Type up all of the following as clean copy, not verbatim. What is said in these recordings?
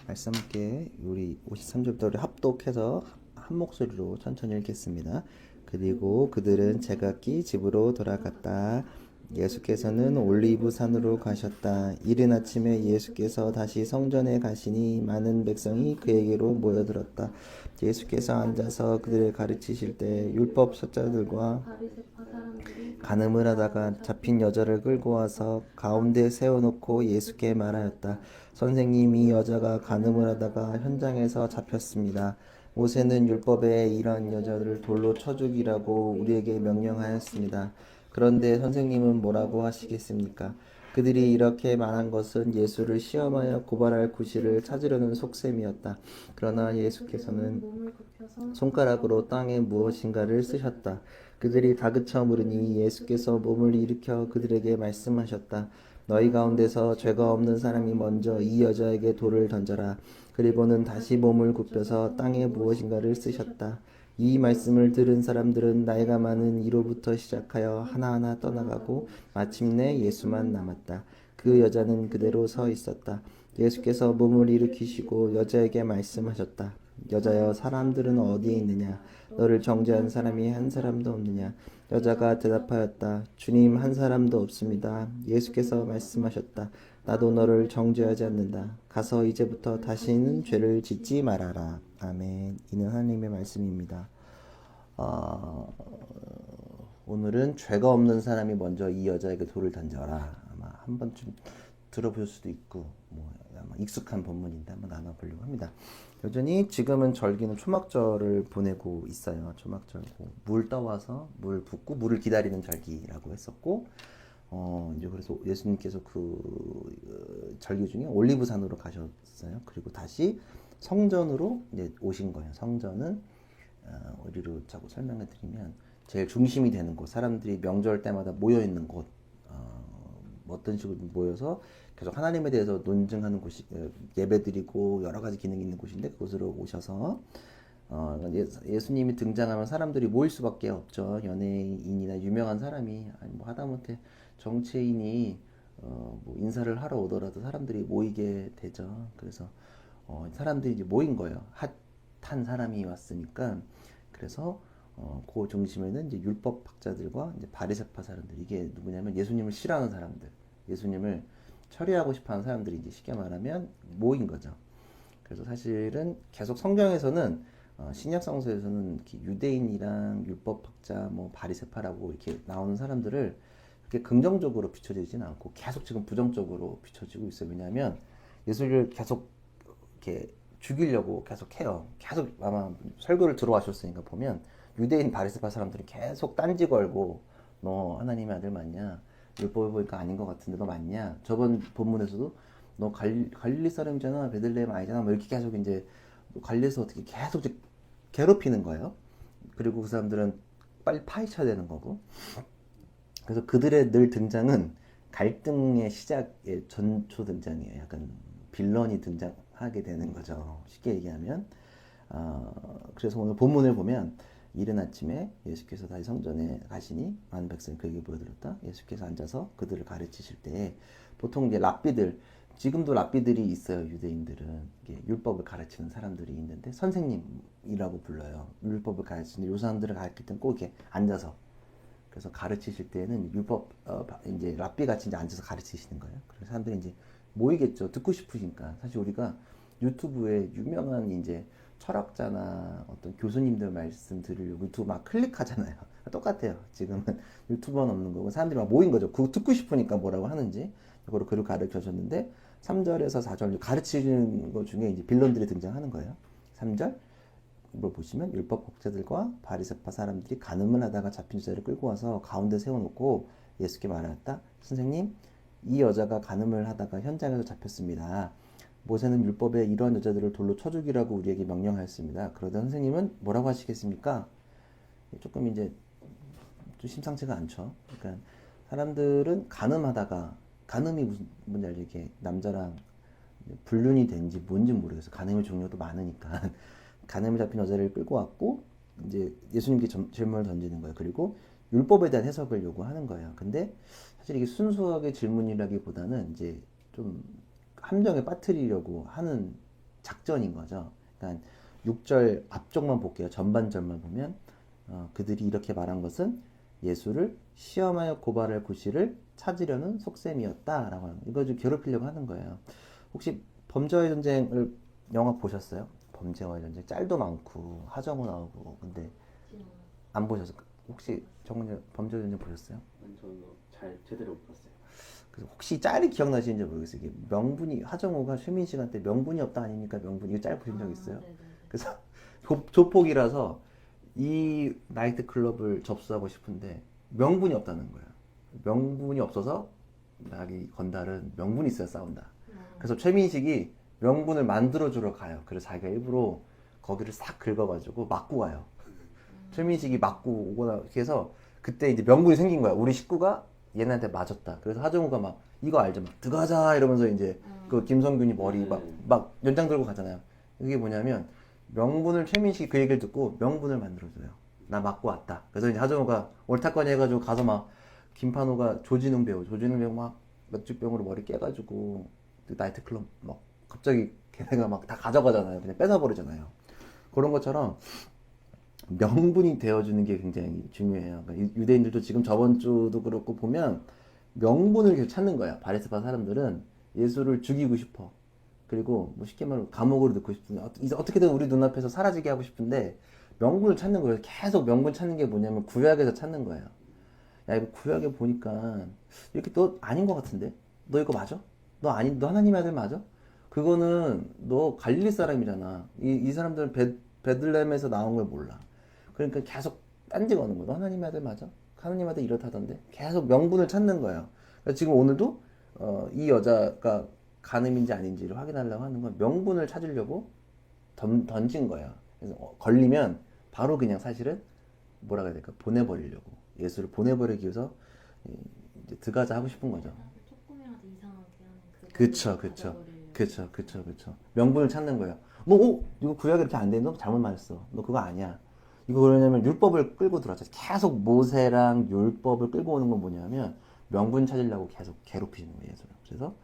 말씀 함께 우리 53절부터 우리 합독해서 한 목소리로 천천히 읽겠습니다. 그리고 그들은 제각기 집으로 돌아갔다. 예수께서는 올리브 산으로 가셨다. 이른 아침에 예수께서 다시 성전에 가시니 많은 백성이 그에게로 모여들었다. 예수께서 앉아서 그들을 가르치실 때 율법 학자들과 간음을 하다가 잡힌 여자를 끌고 와서 가운데 세워놓고 예수께 말하였다. 선생님, 이 여자가 간음을 하다가 현장에서 잡혔습니다. 모세는 율법에 이런 여자들을 돌로 쳐 죽이라고 우리에게 명령하였습니다. 그런데 선생님은 뭐라고 하시겠습니까? 그들이 이렇게 말한 것은 예수를 시험하여 고발할 구실을 찾으려는 속셈이었다. 그러나 예수께서는 손가락으로 땅에 무엇인가를 쓰셨다. 그들이 다그쳐 물으니 예수께서 몸을 일으켜 그들에게 말씀하셨다. 너희 가운데서 죄가 없는 사람이 먼저 이 여자에게 돌을 던져라. 그리고는 다시 몸을 굽혀서 땅에 무엇인가를 쓰셨다. 이 말씀을 들은 사람들은 나이가 많은 이로부터 시작하여 하나하나 떠나가고 마침내 예수만 남았다. 그 여자는 그대로 서 있었다. 예수께서 몸을 일으키시고 여자에게 말씀하셨다. 여자여, 사람들은 어디에 있느냐? 너를 정죄한 사람이 한 사람도 없느냐? 여자가 대답하였다. 주님, 한 사람도 없습니다. 예수께서 말씀하셨다. 나도 너를 정죄하지 않는다. 가서 이제부터 다시는 죄를 짓지 말아라. 아멘. 이는 하나님의 말씀입니다. 오늘은 죄가 없는 사람이 먼저 이 여자에게 돌을 던져라. 아마 한 번쯤 들어볼 수도 있고 아마 익숙한 본문인데 한번 나눠보려고 합니다. 여전히 지금은 절기는 초막절을 보내고 있어요. 초막절, 물 떠와서 물 붓고 물을 기다리는 절기라고 했었고, 이제 그래서 예수님께서 그 절기 중에 올리브산으로 가셨어요. 그리고 다시 성전으로 이제 오신 거예요. 성전은 우리로 자꾸 설명해 드리면 제일 중심이 되는 곳, 사람들이 명절 때마다 모여 있는 곳, 어떤 식으로 모여서 계속 하나님에 대해서 논증하는 곳이, 예배드리고 여러 가지 기능이 있는 곳인데 그곳으로 오셔서 예수님이 등장하면 사람들이 모일 수밖에 없죠. 연예인이나 유명한 사람이, 아니 뭐 하다못해 정치인이 뭐 인사를 하러 오더라도 사람들이 모이게 되죠. 그래서 사람들이 이제 모인 거예요. 핫한 사람이 왔으니까. 그래서 그 중심에는 이제 율법 학자들과 이제 바리새파 사람들, 이게 누구냐면 예수님을 싫어하는 사람들, 예수님을 처리하고 싶어하는 사람들이 이제 쉽게 말하면 모인 거죠. 그래서 사실은 계속 성경에서는 신약 성서에서는 유대인이랑 율법 학자, 뭐 바리새파라고 이렇게 나오는 사람들을 그렇게 긍정적으로 비춰지진 않고 계속 지금 부정적으로 비춰지고 있어요. 왜냐하면 예수를 계속 이렇게 죽이려고 계속 해요. 계속 아마 설교를 들어와셨으니까 보면 유대인 바리새파 사람들이 계속 딴지 걸고, 너 하나님의 아들 맞냐? 율법을 보니까 아닌 것 같은데 너 맞냐? 저번 본문에서도 너 갈릴리 사람이잖아, 베들레헴 아니잖아, 뭐 이렇게 계속 이제 갈릴리에서 어떻게 계속 괴롭히는 거예요. 그리고 그 사람들은 빨리 파헤쳐야 되는 거고. 그래서 그들의 늘 등장은 갈등의 시작의 전초 등장이에요. 약간 빌런이 등장하게 되는 거죠. 쉽게 얘기하면. 그래서 오늘 본문을 보면 이른 아침에 예수께서 다시 성전에 가시니 많은 백성이 그에게 모여들었다. 예수께서 앉아서 그들을 가르치실 때 보통 이제 랍비들, 지금도 랍비들이 있어요. 유대인들은 율법을 가르치는 사람들이 있는데 선생님이라고 불러요. 율법을 가르치는데 요 사람들을 가르칠 때는 꼭 이렇게 앉아서, 그래서 가르치실 때는 율법 이제 랍비 같이 이제 앉아서 가르치시는 거예요. 그래서 사람들이 이제 모이겠죠. 듣고 싶으니까. 사실 우리가 유튜브에 유명한 이제 철학자나 어떤 교수님들 말씀 들으려고 유튜브 막 클릭하잖아요. 똑같아요. 지금은 유튜버는 없는 거고 사람들이 막 모인 거죠. 그거 듣고 싶으니까 뭐라고 하는지. 이거를 글을 가르쳐 줬는데 3절에서 4절 가르치는 것 중에 이제 빌런들이 등장하는 거예요. 3절 이걸 보시면 율법 학자들과 바리새파 사람들이 간음을 하다가 잡힌 여자를 끌고 와서 가운데 세워놓고 예수께 말하였다. 선생님, 이 여자가 간음을 하다가 현장에서 잡혔습니다. 모세는 율법에 이러한 여자들을 돌로 쳐 죽이라고 우리에게 명령하였습니다. 그러자 선생님은 뭐라고 하시겠습니까? 조금 이제 좀 심상치가 않죠. 그러니까 사람들은 간음하다가, 간음이 무슨 뭔지 알죠? 이렇게 남자랑 불륜이 된지 뭔지 모르겠어요. 간음의 종류도 많으니까. 간음에 잡힌 여자를 끌고 왔고 이제 예수님께 질문을 던지는 거예요. 그리고 율법에 대한 해석을 요구하는 거예요. 근데 사실 이게 순수하게 질문이라기보다는 이제 좀 함정에 빠뜨리려고 하는 작전인 거죠. 그러니까 6절 앞쪽만 볼게요. 전반절만 보면 그들이 이렇게 말한 것은 예수를 시험하여 고발할 구실을 찾으려는 속셈이었다라고 하는 거예요. 이거 좀 괴롭히려고 하는 거예요. 혹시 범죄와의 전쟁을 영화 보셨어요? 범죄와의 전쟁 짤도 많고 하정우 나오고 근데 안 보셨어요? 혹시 정훈이 범죄와의 전쟁 보셨어요? 저는 잘 제대로 못 봤어요. 그래서 혹시 짤이 기억나시는지 모르겠어요. 이게 명분이 하정우가 최민 시간 때 명분이 없다 아닙니까? 명분 이거 짤 보신 적 있어요? 네네. 그래서 조폭이라서 이 나이트 클럽을 접수하고 싶은데 명분이 없다는 거예요. 명분이 없어서 자기 건달은 명분이 있어야 싸운다. 그래서 최민식이 명분을 만들어주러 가요. 그래서 자기가 일부러 거기를 싹 긁어가지고 맞고 가요. 최민식이 맞고 오거나 이렇게 해서 그때 이제 명분이 생긴 거야. 우리 식구가 얘네한테 맞았다. 그래서 하정우가 막 이거 알죠? 막 들어가자 이러면서 이제 그 김성균이 머리 막 연장 들고 가잖아요. 이게 뭐냐면 명분을 최민식이 그 얘기를 듣고 명분을 만들어줘요. 나 맞고 왔다. 그래서 이제 하정우가 옳다거니 해가지고 가서 막 김판호가 조진웅 배우 막 맥주병으로 머리 깨가지고 그 나이트클럽 막 갑자기 걔네가 막 다 가져가잖아요. 그냥 뺏어버리잖아요. 그런 것처럼 명분이 되어주는 게 굉장히 중요해요. 그러니까 유대인들도 지금 저번 주도 그렇고 보면 명분을 계속 찾는 거야. 바리새파 사람들은 예수를 죽이고 싶어. 그리고 뭐 쉽게 말하면 감옥으로 넣고 싶은데 어떻게든 우리 눈앞에서 사라지게 하고 싶은데 명분을 찾는 거예요. 계속 명분 찾는 게 뭐냐면 구약에서 찾는 거예요. 야 이거 구약에 보니까 이렇게 너 아닌 것 같은데? 너 이거 맞아? 너 하나님의 아들 맞아? 그거는 너 갈릴리 사람이잖아. 이 사람들은 베들레헴에서 나온 걸 몰라. 그러니까 계속 딴지 거는 거야. 너 하나님의 아들 맞아? 하나님 아들 이렇다던데? 계속 명분을 찾는 거예요. 그러니까 지금 오늘도 이 여자가 간음인지 아닌지를 확인하려고 하는 건 명분을 찾으려고 던진 거예요. 그래서 걸리면 바로 그냥 사실은 뭐라 그래야 될까? 보내버리려고. 예수를 보내버리기 위해서 이제 들어가자 하고 싶은 거죠. 조금이라도 이상하게 하는 그쵸. 명분을 찾는 거예요. 뭐, 이거 구약에 이렇게 안 돼. 너 잘못 말했어. 너 그거 아니야. 이거 그러냐면 율법을 끌고 들어왔죠. 계속 모세랑 율법을 끌고 오는 건 뭐냐면 명분 찾으려고 계속 괴롭히는 거예요, 예수를. 그래서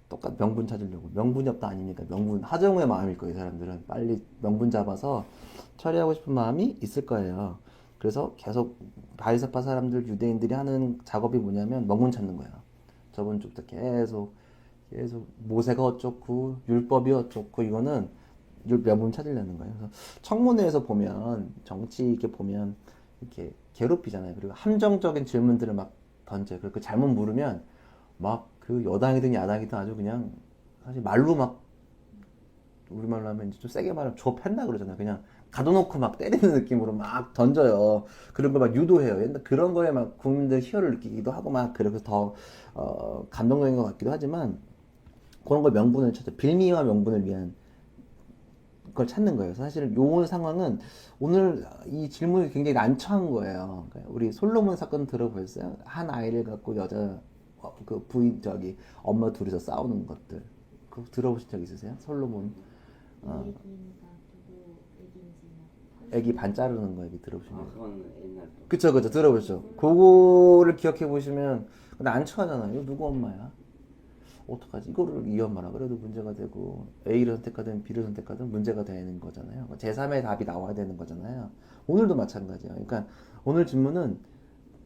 똑같 명분 찾으려고. 명분이 없다 아닙니까? 명분. 하정우의 마음일 거예요, 이 사람들은. 빨리 명분 잡아서 처리하고 싶은 마음이 있을 거예요. 그래서 계속 바리새파 사람들, 유대인들이 하는 작업이 뭐냐면 명분 찾는 거예요. 저번 주부터 계속 모세가 어쩌고 율법이 어쩌고 이거는 명분 찾으려는 거예요. 그래서 청문회에서 보면 정치 이렇게 보면 이렇게 괴롭히잖아요. 그리고 함정적인 질문들을 막 던져요. 그리고 잘못 물으면 막 그 여당이든 야당이든 아주 그냥 사실 말로 막 우리말로 하면 좀 세게 말하면 줘 팼나 그러잖아요. 그냥 가둬놓고 막 때리는 느낌으로 막 던져요. 그런 거 막 유도해요. 옛날 그런 거에 막 국민들 희열을 느끼기도 하고 막 그래서 더 감동적인 것 같기도 하지만 그런 걸 명분을 찾아 빌미와 명분을 위한 걸 찾는 거예요. 사실 요 상황은 오늘 이 질문이 굉장히 난처한 거예요. 그러니까 우리 솔로몬 사건 들어보셨어요? 한 아이를 갖고 여자 그 부인 엄마 둘이서 싸우는 것들 그거 들어보신 적 있으세요? 솔로몬 애기가 누구 애기인지 애기 반 자르는 거 얘기 들어보신 적 그건 옛날 거. 그쵸 들어보셨죠? 그거를 기억해 보시면 난처하잖아요. 이거 누구 엄마야? 어떡하지? 이거를 이 엄마라 그래도 문제가 되고 A를 선택하든 B를 선택하든 문제가 되는 거잖아요. 제3의 답이 나와야 되는 거잖아요. 오늘도 마찬가지예요. 그러니까 오늘 질문은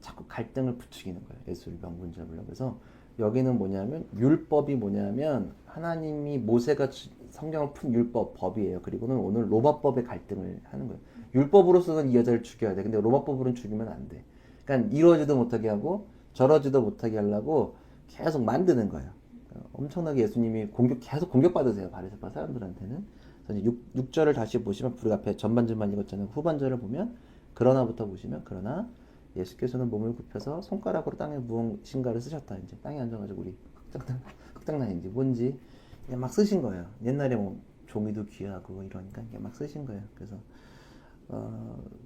자꾸 갈등을 부추기는 거예요. 예수를 명분 잡으려고. 그래서 여기는 뭐냐면 율법이 뭐냐면 하나님이 모세가 성경을 푼 율법 법이에요. 그리고는 오늘 로마법의 갈등을 하는 거예요. 율법으로서는 이 여자를 죽여야 돼. 근데 로마법으로는 죽이면 안 돼. 그러니까 이러지도 못하게 하고 저러지도 못하게 하려고 계속 만드는 거예요. 엄청나게 예수님이 계속 공격받으세요. 바리새파 사람들한테는. 그래서 이제 6절을 다시 보시면 우리 앞에 전반절만 읽었잖아요. 후반절을 보면 그러나부터 보시면 그러나 예수께서는 몸을 굽혀서 손가락으로 땅에 무언가를 쓰셨다. 이제 땅에 앉아가지고 우리 흑장난인지 뭔지 그냥 막 쓰신 거예요. 옛날에 뭐 종이도 귀하고 이러니까 그냥 막 쓰신 거예요. 그래서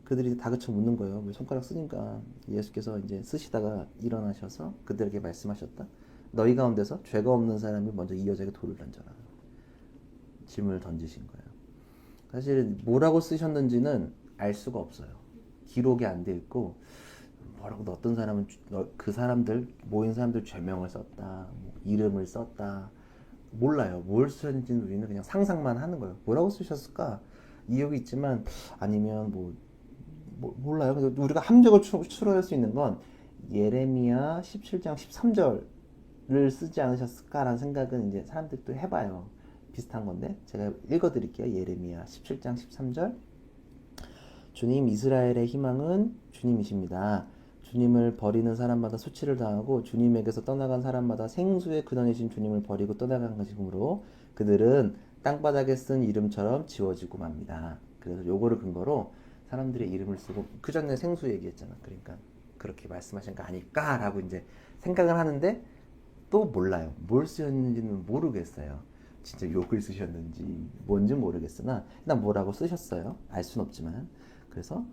그들이 다그쳐 묻는 거예요. 왜 손가락 쓰니까 예수께서 이제 쓰시다가 일어나셔서 그들에게 말씀하셨다. 너희 가운데서 죄가 없는 사람이 먼저 이 여자에게 돌을 던져라. 질문을 던지신 거예요. 사실 뭐라고 쓰셨는지는 알 수가 없어요. 기록이 안 돼 있고 뭐라고 어떤 사람은 그 사람들 모인 사람들 죄명을 썼다, 뭐 이름을 썼다, 몰라요. 뭘 쓰셨는지는 우리는 그냥 상상만 하는 거예요. 뭐라고 쓰셨을까? 이유가 있지만 아니면 몰라요. 근데 우리가 함정을 추론할 수 있는 건 예레미야 17장 13절을 쓰지 않으셨을까라는 생각은 이제 사람들도 해봐요. 비슷한 건데 제가 읽어드릴게요. 예레미야 17장 13절. 주님 이스라엘의 희망은 주님이십니다. 주님을 버리는 사람마다 수치를 당하고 주님에게서 떠나간 사람마다 생수의 근원이신 주님을 버리고 떠나간 것이므로 그들은 땅바닥에 쓴 이름처럼 지워지고 맙니다. 그래서 요거를 근거로 사람들의 이름을 쓰고 그 전에 생수 얘기했잖아. 그러니까 그렇게 말씀하신 거 아닐까라고 이제 생각을 하는데 또 몰라요. 뭘 쓰셨는지는 모르겠어요. 진짜 욕을 쓰셨는지 뭔지 모르겠으나 일단 뭐라고 쓰셨어요. 알 순 없지만 그래서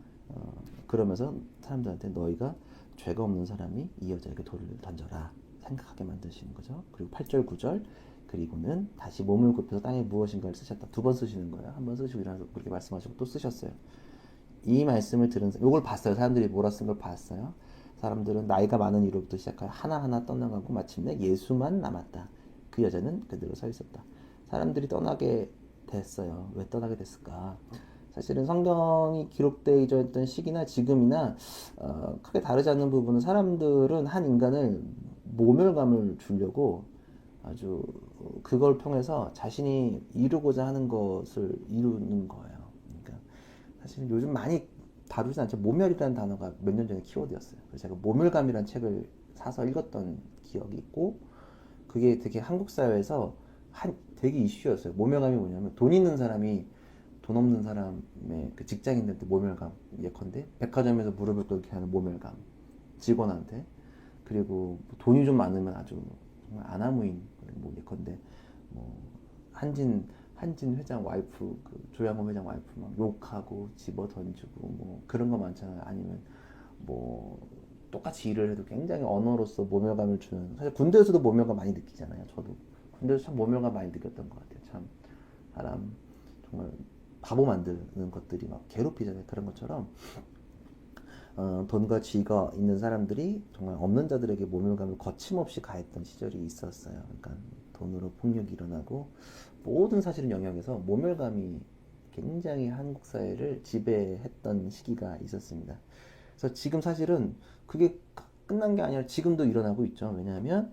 그러면서 사람들한테 너희가 죄가 없는 사람이 이 여자에게 돌을 던져라 생각하게 만드시는 거죠. 그리고 8절 9절 그리고는 다시 몸을 굽혀서 땅에 무엇인가를 쓰셨다. 두 번 쓰시는 거예요. 한 번 쓰시고 일어나서 그렇게 말씀하시고 또 쓰셨어요. 이 말씀을 들은 이걸 봤어요. 사람들이 뭐라 쓴 걸 봤어요. 사람들은 나이가 많은 이로부터 시작하여 하나하나 떠나가고 마침내 예수만 남았다. 그 여자는 그대로 서 있었다. 사람들이 떠나게 됐어요. 왜 떠나게 됐을까? 사실은 성경이 기록되어 있던 시기나 지금이나 크게 다르지 않는 부분은 사람들은 한 인간을 모멸감을 주려고 아주 그걸 통해서 자신이 이루고자 하는 것을 이루는 거예요. 그러니까 사실은 요즘 많이 다루지 않죠. 모멸이라는 단어가 몇 년 전에 키워드였어요. 그래서 제가 모멸감이라는 책을 사서 읽었던 기억이 있고 그게 되게 한국 사회에서 되게 이슈였어요. 모멸감이 뭐냐면 돈 있는 사람이 돈 없는 사람의 그 직장인들한테 모멸감 예컨대 백화점에서 무릎을 꿇게 하는 모멸감 직원한테 그리고 돈이 좀 많으면 아주 정말 아나무인 뭐 예컨대 뭐 한진 회장 와이프 그 조양호 회장 와이프 막 욕하고 집어 던지고 뭐 그런 거 많잖아요. 아니면 뭐 똑같이 일을 해도 굉장히 언어로서 모멸감을 주는 사실 군대에서도 모멸감 많이 느끼잖아요. 저도 군대에서 참 모멸감 많이 느꼈던 것 같아요. 참 사람 정말 바보 만드는 것들이 막 괴롭히잖아요. 그런 것처럼 돈과 지위가 있는 사람들이 정말 없는 자들에게 모멸감을 거침없이 가했던 시절이 있었어요. 그러니까 돈으로 폭력이 일어나고 모든 사실은 영역에서 모멸감이 굉장히 한국 사회를 지배했던 시기가 있었습니다. 그래서 지금 사실은 그게 끝난 게 아니라 지금도 일어나고 있죠. 왜냐하면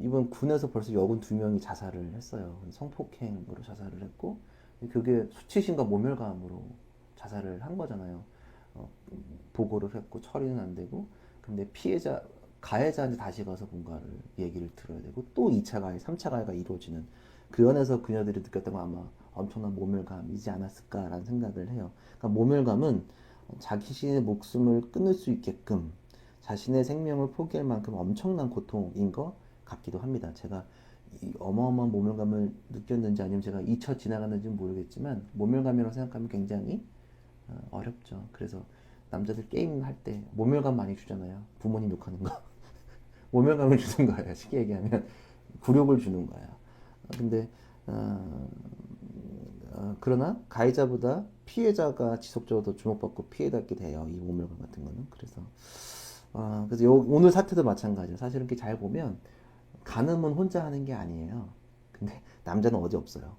이번 군에서 벌써 여군 2명이 자살을 했어요. 성폭행으로 자살을 했고 그게 수치심과 모멸감으로 자살을 한 거잖아요. 보고를 했고 처리는 안 되고 근데 가해자한테 다시 가서 뭔가를 얘기를 들어야 되고 또 2차 가해, 3차 가해가 이루어지는 그 안에서 그녀들이 느꼈던 건 아마 엄청난 모멸감이지 않았을까라는 생각을 해요. 그러니까 모멸감은 자신의 목숨을 끊을 수 있게끔 자신의 생명을 포기할 만큼 엄청난 고통인 것 같기도 합니다. 제가 이 어마어마한 모멸감을 느꼈는지 아니면 제가 잊혀 지나갔는지는 모르겠지만 모멸감이라고 생각하면 굉장히 어렵죠. 그래서 남자들 게임 할 때 모멸감 많이 주잖아요. 부모님 욕하는 거 모멸감을 주는 거예요. 쉽게 얘기하면 굴욕을 주는 거예요. 근데 그러나 가해자보다 피해자가 지속적으로 더 주목받고 피해받게 돼요. 이 모멸감 같은 거는. 그래서 오늘 사태도 마찬가지예요. 사실은 이렇게 잘 보면 간음은 혼자 하는 게 아니에요. 근데 남자는 어디 없어요.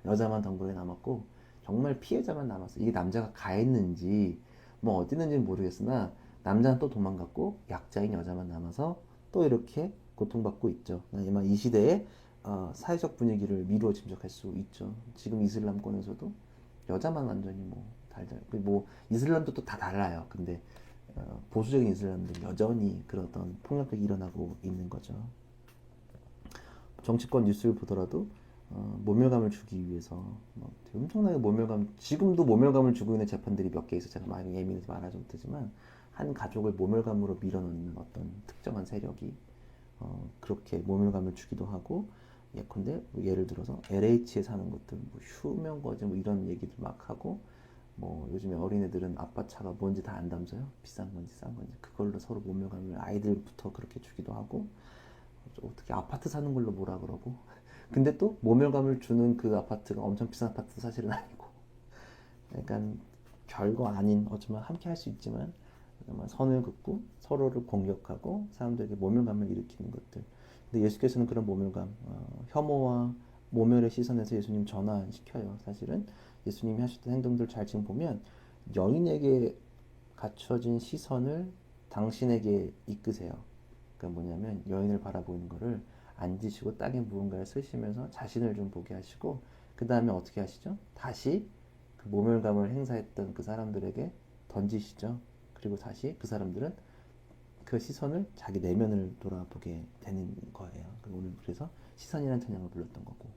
여자만 덩그러니 남았고 정말 피해자만 남았어요. 이게 남자가 가했는지 뭐 어디 있는지는 모르겠으나 남자는 또 도망갔고 약자인 여자만 남아서 또 이렇게 고통받고 있죠. 아마 이 시대에 사회적 분위기를 미루어 짐작할 수 있죠. 지금 이슬람권에서도 여자만 완전히 뭐 달달 뭐 이슬람도 또 다 달라요. 근데 보수적인 이슬람들 여전히 그런 어떤 폭력이 일어나고 있는 거죠. 정치권 뉴스를 보더라도 모멸감을 주기 위해서 엄청나게 지금도 모멸감을 주고 있는 재판들이 몇 개 있어. 제가 많이 예민해서 말하지 못하지만 한 가족을 모멸감으로 밀어넣는 어떤 특정한 세력이 그렇게 모멸감을 주기도 하고 예컨대 예를 들어서 LH에 사는 것들 뭐 휴면거제 뭐 이런 얘기들 막 하고 뭐 요즘에 어린애들은 아빠 차가 뭔지 다 안다면서요. 비싼 건지 싼 건지 그걸로 서로 모멸감을 아이들부터 그렇게 주기도 하고 어떻게 아파트 사는 걸로 뭐라 그러고 근데 또 모멸감을 주는 그 아파트가 엄청 비싼 아파트도 사실은 아니고 약간 별거 아닌 어쩌면 함께 할 수 있지만 선을 긋고 서로를 공격하고 사람들에게 모멸감을 일으키는 것들 근데 예수께서는 그런 모멸감, 혐오와 모멸의 시선에서 예수님 전환시켜요. 사실은 예수님이 하셨던 행동들 잘 지금 보면 여인에게 갖춰진 시선을 당신에게 이끄세요. 그러니까 뭐냐면 여인을 바라보는 거를 앉으시고 땅에 무언가를 쓰시면서 자신을 좀 보게 하시고 그 다음에 어떻게 하시죠? 다시 그 모멸감을 행사했던 그 사람들에게 던지시죠. 그리고 다시 그 사람들은 그 시선을 자기 내면을 돌아보게 되는 거예요. 오늘 그래서 시선이라는 찬양을 불렀던 거고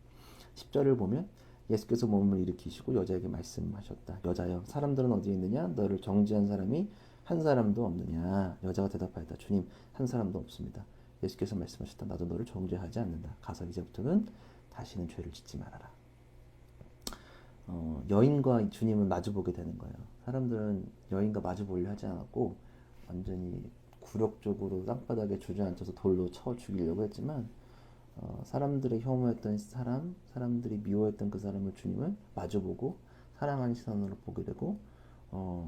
10절을 보면 예수께서 몸을 일으키시고 여자에게 말씀하셨다. 여자여 사람들은 어디에 있느냐? 너를 정죄한 사람이 한 사람도 없느냐? 여자가 대답하였다. 주님 한 사람도 없습니다. 예수께서 말씀하셨다. 나도 너를 정죄하지 않는다. 가서 이제부터는 다시는 죄를 짓지 말아라. 여인과 주님은 마주보게 되는 거예요. 사람들은 여인과 마주보려 하지 않았고 완전히 굴욕적으로 땅바닥에 주저앉아서 돌로 쳐 죽이려고 했지만 사람들의 혐오했던 사람들이 미워했던 그 사람을 주님은 마주보고 사랑하는 시선으로 보게 되고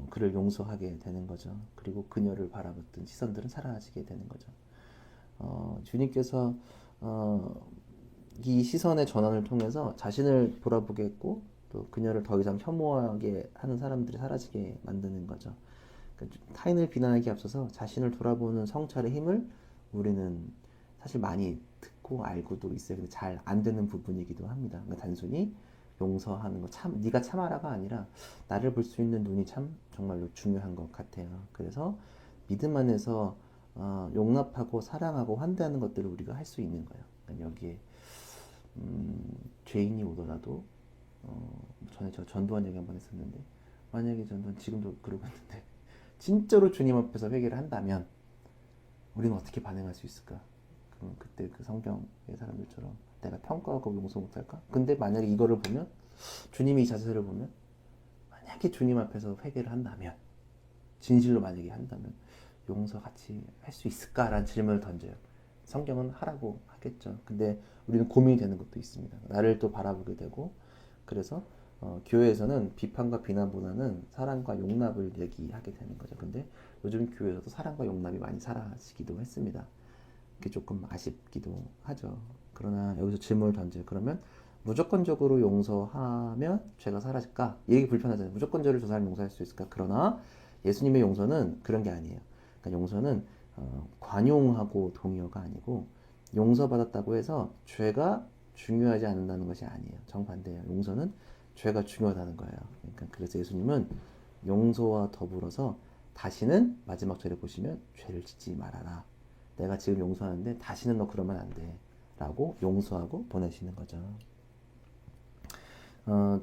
그를 용서하게 되는 거죠. 그리고 그녀를 바라봤던 시선들은 사라지게 되는 거죠. 주님께서 이 시선의 전환을 통해서 자신을 돌아보게 했고 또 그녀를 더 이상 혐오하게 하는 사람들이 사라지게 만드는 거죠. 그러니까 타인을 비난하기에 앞서서 자신을 돌아보는 성찰의 힘을 우리는 사실 많이 듣고 알고도 있어요. 근데 잘 안 되는 부분이기도 합니다. 그러니까 단순히 용서하는 거 네가 참아라가 아니라 나를 볼 수 있는 눈이 참 정말로 중요한 것 같아요. 그래서 믿음 안에서 용납하고 사랑하고 환대하는 것들을 우리가 할 수 있는 거예요. 그러니까 여기에 죄인이 오더라도 전에 저 전도한 얘기 한번 했었는데 만약에 전도한 지금도 그러고 있는데 진짜로 주님 앞에서 회개를 한다면 우리는 어떻게 반응할 수 있을까? 그럼 그때 그 성경의 사람들처럼 내가 평가하고 용서 못할까? 근데 만약에 이거를 보면 주님이 이 자세를 보면 만약에 주님 앞에서 회개를 한다면 진실로 만약에 한다면 용서 같이 할 수 있을까라는 질문을 던져요. 성경은 하라고 하겠죠. 근데 우리는 고민이 되는 것도 있습니다. 나를 또 바라보게 되고 그래서 교회에서는 비판과 비난보다는 사랑과 용납을 얘기하게 되는 거죠. 근데 요즘 교회에서도 사랑과 용납이 많이 사라지기도 했습니다. 그게 조금 아쉽기도 하죠. 그러나 여기서 질문을 던져요. 그러면 무조건적으로 용서하면 죄가 사라질까? 이 얘기 불편하잖아요. 무조건적으로 저 사람 용서할 수 있을까? 그러나 예수님의 용서는 그런 게 아니에요. 그러니까 용서는 관용하고 동의어가 아니고 용서받았다고 해서 죄가 중요하지 않는다는 것이 아니에요. 정반대예요. 용서는 죄가 중요하다는 거예요. 그러니까 그래서 예수님은 용서와 더불어서 다시는 마지막 절에 보시면 죄를 짓지 말아라. 내가 지금 용서하는데 다시는 너 그러면 안 돼. 라고 용서하고 보내시는 거죠.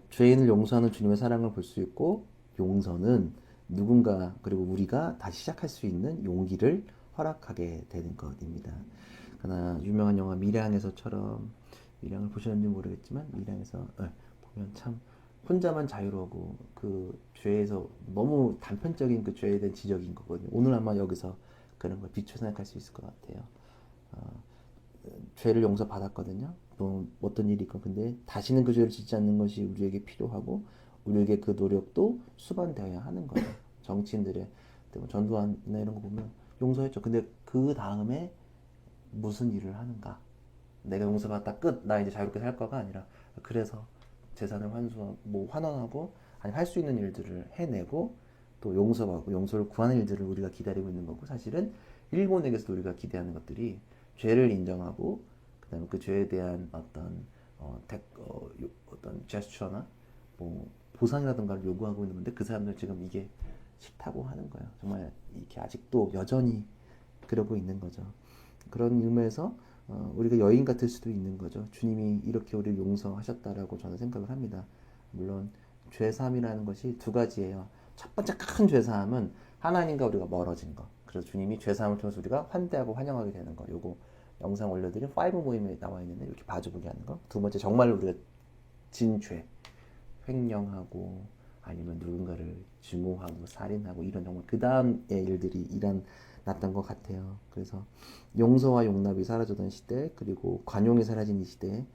죄인을 용서하는 주님의 사랑을 볼 수 있고 용서는 누군가 그리고 우리가 다시 시작할 수 있는 용기를 허락하게 되는 것입니다. 그러나 유명한 영화 밀양에서처럼 밀양을 보셨는지 모르겠지만 밀양에서 보면 참 혼자만 자유로우고 그 죄에서 너무 단편적인 그 죄에 대한 지적인 거거든요. 오늘 아마 여기서 그런 걸 비추어 생각할 수 있을 것 같아요. 죄를 용서받았거든요. 또 어떤 일이 있건 근데 다시는 그 죄를 짓지 않는 것이 우리에게 필요하고 우리에게 그 노력도 수반되어야 하는 거예요. 정치인들의 전두환이나 이런 거 보면 용서했죠. 근데 그 다음에 무슨 일을 하는가? 내가 용서받았다 끝. 나 이제 자유롭게 살 거가 아니라 그래서 재산을 환원하고 아니 할 수 있는 일들을 해내고 또 용서받고 용서를 구하는 일들을 우리가 기다리고 있는 거고 사실은 일본에게서도 우리가 기대하는 것들이 죄를 인정하고 그다음에 그 죄에 대한 어떤 어떤 제스처나 뭐 보상이라든가를 요구하고 있는 건데 그 사람들 지금 이게 싫다고 하는 거예요. 정말 이렇게 아직도 여전히 그러고 있는 거죠. 그런 의미에서 우리가 여인 같을 수도 있는 거죠. 주님이 이렇게 우리를 용서하셨다라고 저는 생각을 합니다. 물론 죄사함이라는 것이 두 가지예요. 첫 번째 큰 죄사함은 하나님과 우리가 멀어진 거. 그래서 주님이 죄사함을 통해서 우리가 환대하고 환영하게 되는 거. 요거 영상 올려드린 5 모임에 나와 있는데 이렇게 봐주보게 하는 거. 두 번째 정말로 우리가 진죄, 횡령하고 아니면 누군가를 증오하고 살인하고 이런 정말 그 다음의 일들이 났던 것 같아요. 그래서 용서와 용납이 사라졌던 시대, 그리고 관용이 사라진 이 시대,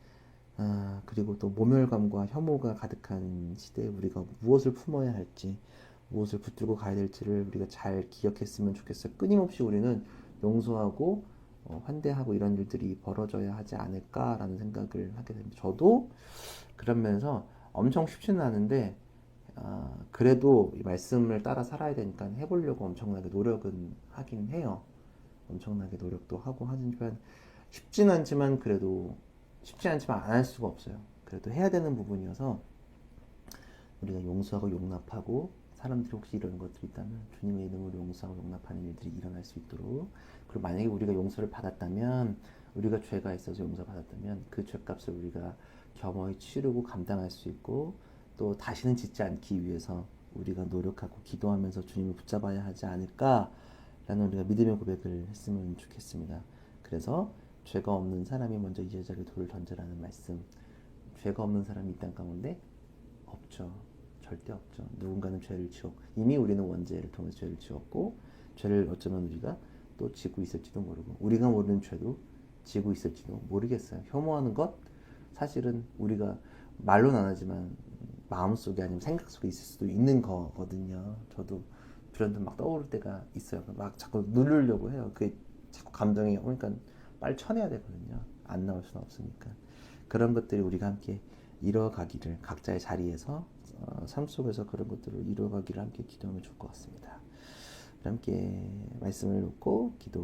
그리고 또 모멸감과 혐오가 가득한 시대에 우리가 무엇을 품어야 할지, 무엇을 붙들고 가야 될지를 우리가 잘 기억했으면 좋겠어요. 끊임없이 우리는 용서하고 환대하고 이런 일들이 벌어져야 하지 않을까라는 생각을 하게 됩니다. 저도 그러면서 엄청 쉽지는 않은데 그래도 이 말씀을 따라 살아야 되니까 해보려고 엄청나게 노력은 하긴 해요. 엄청나게 노력도 하고 하지만 쉽진 않지만 그래도 쉽지 않지만 안 할 수가 없어요. 그래도 해야 되는 부분이어서 우리가 용서하고 용납하고 사람들이 혹시 이런 것들이 있다면 주님의 이름으로 용서하고 용납하는 일들이 일어날 수 있도록, 그리고 만약에 우리가 용서를 받았다면, 우리가 죄가 있어서 용서받았다면 그 죄값을 우리가 겸허히 치르고 감당할 수 있고, 또 다시는 짓지 않기 위해서 우리가 노력하고 기도하면서 주님을 붙잡아야 하지 않을까라는 우리가 믿음의 고백을 했으면 좋겠습니다. 그래서 죄가 없는 사람이 먼저 이 여자에게 돌을 던져라는 말씀. 죄가 없는 사람이 이 땅 가운데 없죠. 절대 없죠. 누군가는 죄를 지었고, 이미 우리는 원죄를 통해서 죄를 지었고, 죄를 어쩌면 우리가 또 지고 있을지도 모르고, 우리가 모르는 죄도 지고 있을지도 모르겠어요. 혐오하는 것 사실은 우리가 말로는 안 하지만 마음속에 아니면 생각 속에 있을 수도 있는 거거든요. 저도 불현듯 막 떠오를 때가 있어요. 막 자꾸 누르려고 해요. 그게 자꾸 감정이 오니까 빨리 쳐내야 되거든요. 안 나올 수는 없으니까. 그런 것들이 우리가 함께 이뤄가기를, 각자의 자리에서 삶 속에서 그런 것들을 이뤄가기를 함께 기도하면 좋을 것 같습니다. 함께 말씀을 놓고 기도